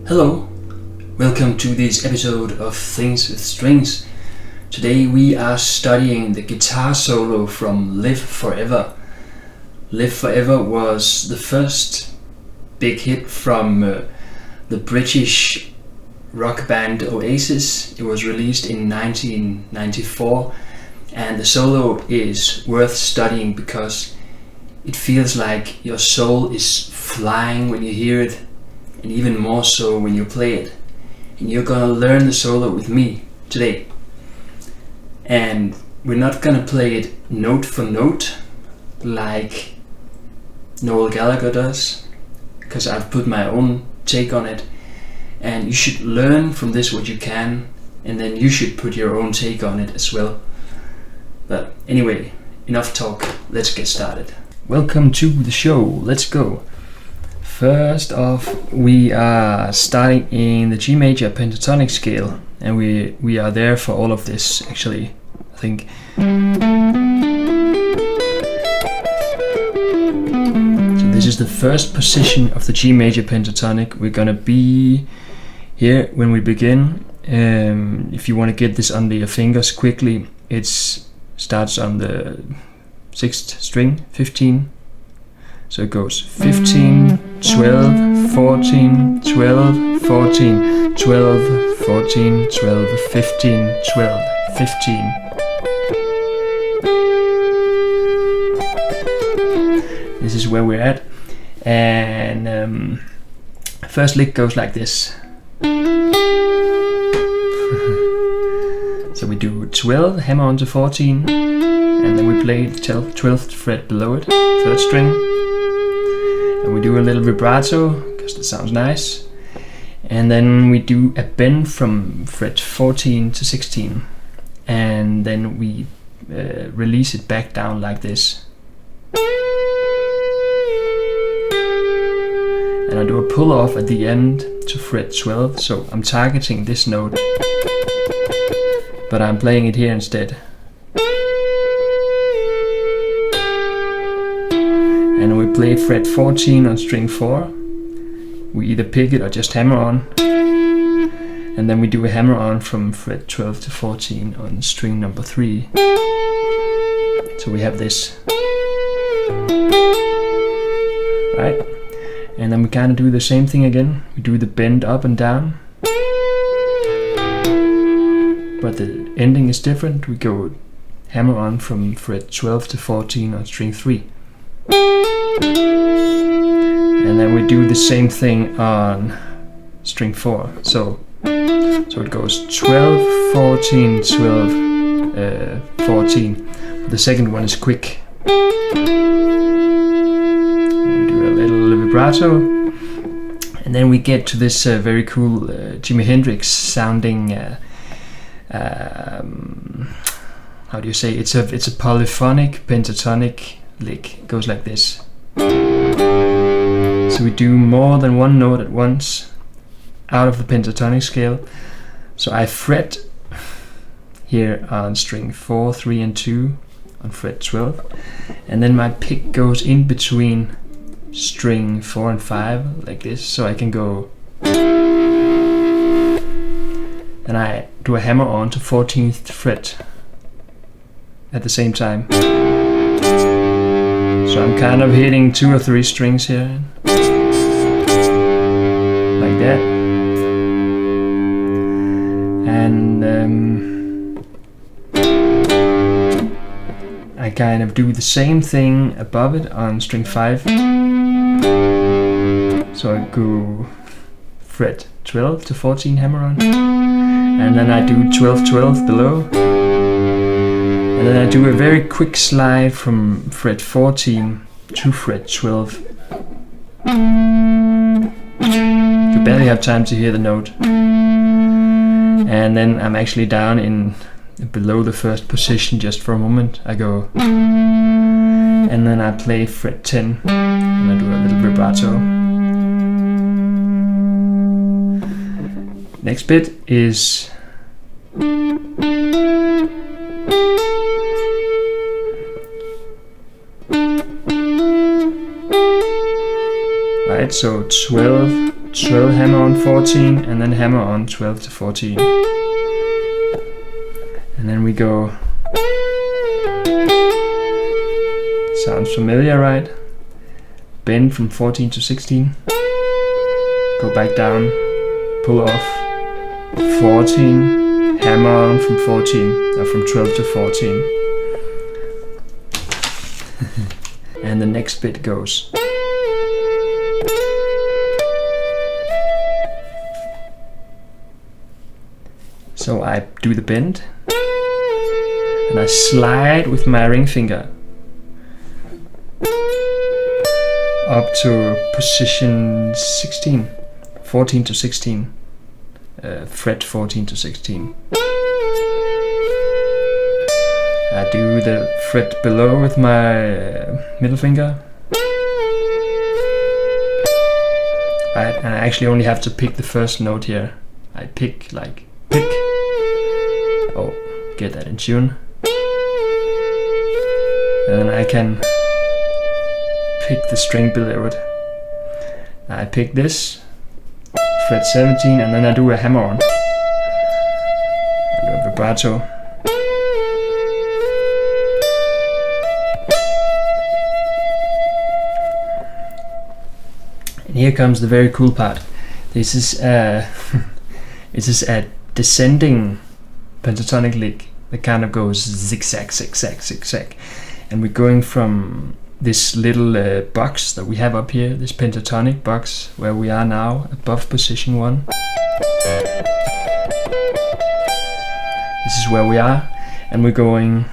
Hello, welcome to this episode of Things with Strings. Today we are studying the guitar solo from Live Forever. Live Forever was the first big hit from the British rock band Oasis. It was released in 1994 and the solo is worth studying because it feels like your soul is flying when you hear it, and even more so when you play it. And you're gonna learn the solo with me today. And we're not gonna play it note for note like Noel Gallagher does, because I've put my own take on it. And you should learn from this what you can, and then you should put your own take on it as well. But anyway, enough talk, let's get started. Welcome to the show, let's go. First off, we are starting in the G major pentatonic scale, and we are there for all of this actually, I think. So this is the first position of the G major pentatonic. We're gonna be here when we begin. If you want to get this under your fingers quickly, it starts on the 6th string, 15. So it goes 15, 12, 14, 12, 14, 12, 14, 12, 15, 12, 15. This is where we're at. And first lick goes like this. So we do 12, hammer onto 14, and then we play the 12th fret below it, 3rd string. And we do a little vibrato, because that sounds nice. And then we do a bend from fret 14 to 16. And then we release it back down like this. And I do a pull off at the end to fret 12, so I'm targeting this note, but I'm playing it here instead. And we play fret 14 on string 4. We either pick it or just hammer on. And then we do a hammer on from fret 12 to 14 on string number 3. So we have this. Right? And then we kind of do the same thing again. We do the bend up and down. But the ending is different. We go hammer on from fret 12 to 14 on string 3. And then we do the same thing on string 4. So it goes 12, 14, 12, 14. The second one is quick. We do a little vibrato. And then we get to this very cool Jimi Hendrix sounding, how do you say, it's a polyphonic pentatonic lick. It goes like this. So we do more than one note at once out of the pentatonic scale. So I fret here on string 4, 3 and 2 on fret 12, and then my pick goes in between string 4 and 5 like this, so I can go, and I do a hammer on to 14th fret at the same time. So I'm kind of hitting 2 or 3 strings here, like that. And I kind of do the same thing above it on string 5. So I go fret 12 to 14 hammer on, and then I do 12, 12 below. And then I do a very quick slide from fret 14 to fret 12. You barely have time to hear the note. And then I'm actually down in below the first position just for a moment. I go, and then I play fret 10, and I do a little vibrato. Next bit is right, so 12, 12, hammer on 14, and then hammer on 12 to 14. And then we go. Sounds familiar, right? Bend from 14 to 16. Go back down, pull off 14, hammer on from 14, or from 12 to 14. And the next bit goes. So I do the bend, and I slide with my ring finger up to position 16, 14 to 16, fret 14 to 16. I do the fret below with my middle finger. And I actually only have to pick the first note here. I pick like pick. Oh, get that in tune. And then I can pick the string below it. I pick this, fret 17, and then I do a hammer on. I do a vibrato. And here comes the very cool part. This is this is a descending pentatonic lick that kind of goes zigzag, zigzag, zigzag, and we're going from this little box that we have up here, this pentatonic box where we are now above position 1. This is where we are, and we're going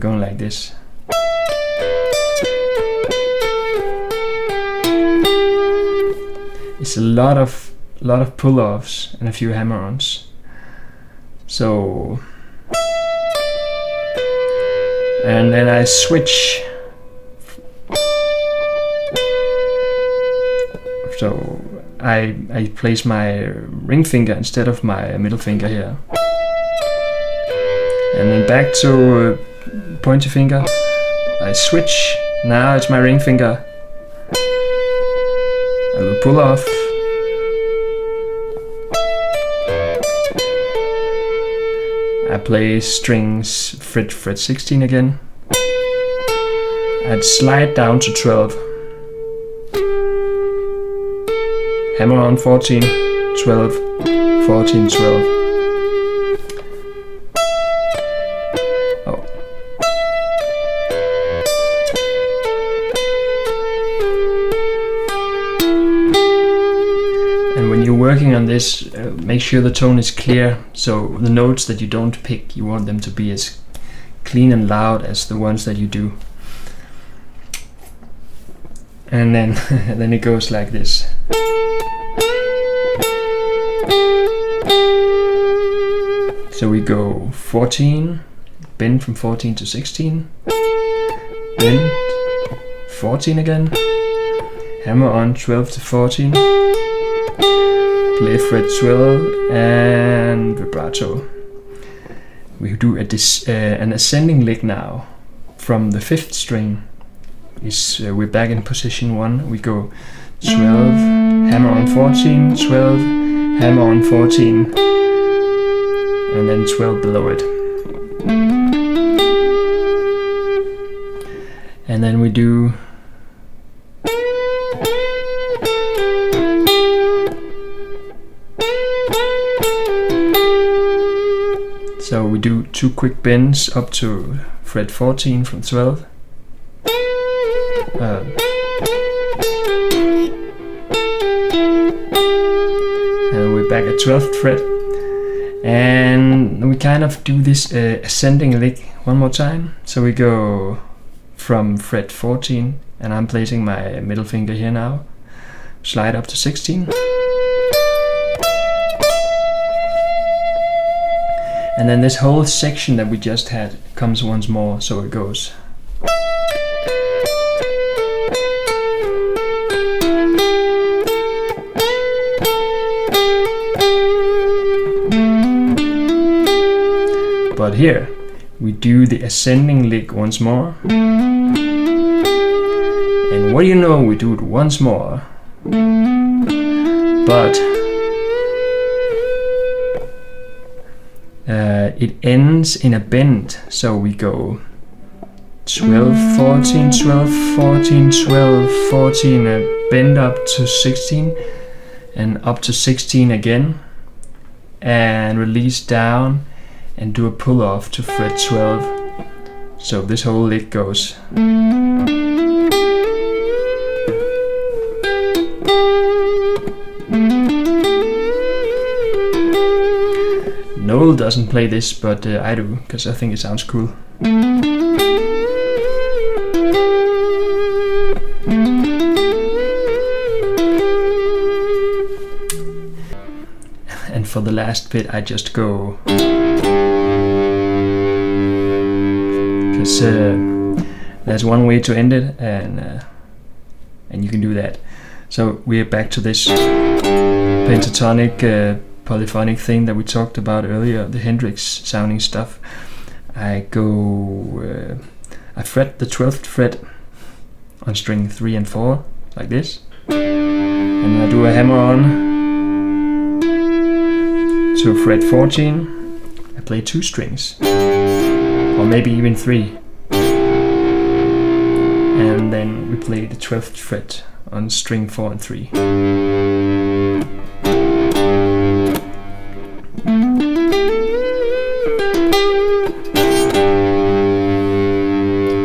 like this. It's a lot of pull-offs and a few hammer-ons. So, and then I switch. So I place my ring finger instead of my middle finger here, and then back to pointer finger. I switch. Now it's my ring finger. I will pull off. I play strings fret 16 again. I'd slide down to 12. Hammer on 14, 12, 14, 12. Oh. And when you're working on this, make sure the tone is clear. So the notes that you don't pick, you want them to be as clean and loud as the ones that you do. And then then it goes like this. So we go 14, bend from 14 to 16, bend, 14 again, hammer on 12 to 14, play fret 12 and vibrato. We do an ascending lick now from the 5th string. We're back in position 1. We go 12, hammer on 14, 12, hammer on 14, and then 12 below it. And then we do so we do 2 quick bends up to fret 14 from 12. And we're back at 12th fret, and we kind of do this ascending lick one more time. So we go from fret 14, and I'm placing my middle finger here now, slide up to 16, and then this whole section that we just had comes once more. So it goes. But here we do the ascending lick once more. And what do you know, we do it once more. But it ends in a bend, so we go 12, 14, 12, 14, 12, 14, a bend up to 16, and up to 16 again, and release down and do a pull off to fret 12. So this whole lick goes. Noel doesn't play this, but I do, because I think it sounds cool. And for the last bit I just go, because there's one way to end it, and you can do that. So we're back to this pentatonic polyphonic thing that we talked about earlier, the Hendrix sounding stuff. I fret the 12th fret on string 3 and 4 like this, and I do a hammer on to fret 14. I play 2 strings, or maybe even 3, and then we play the 12th fret on string 4 and 3.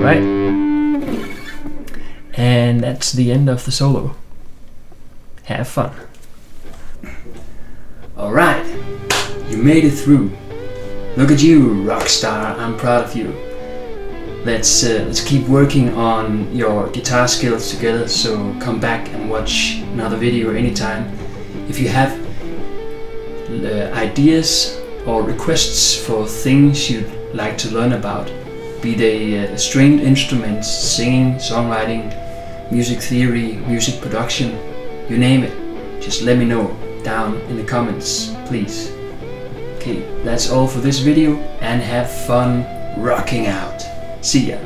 Right? And that's the end of the solo. Have fun. Alright, you made it through. Look at you, rockstar, I'm proud of you. Let's keep working on your guitar skills together, so come back and watch another video anytime. If you have ideas or requests for things you'd like to learn about, be they stringed instruments, singing, songwriting, music theory, music production, you name it, just let me know down in the comments, please. Okay, that's all for this video, and have fun rocking out. See ya.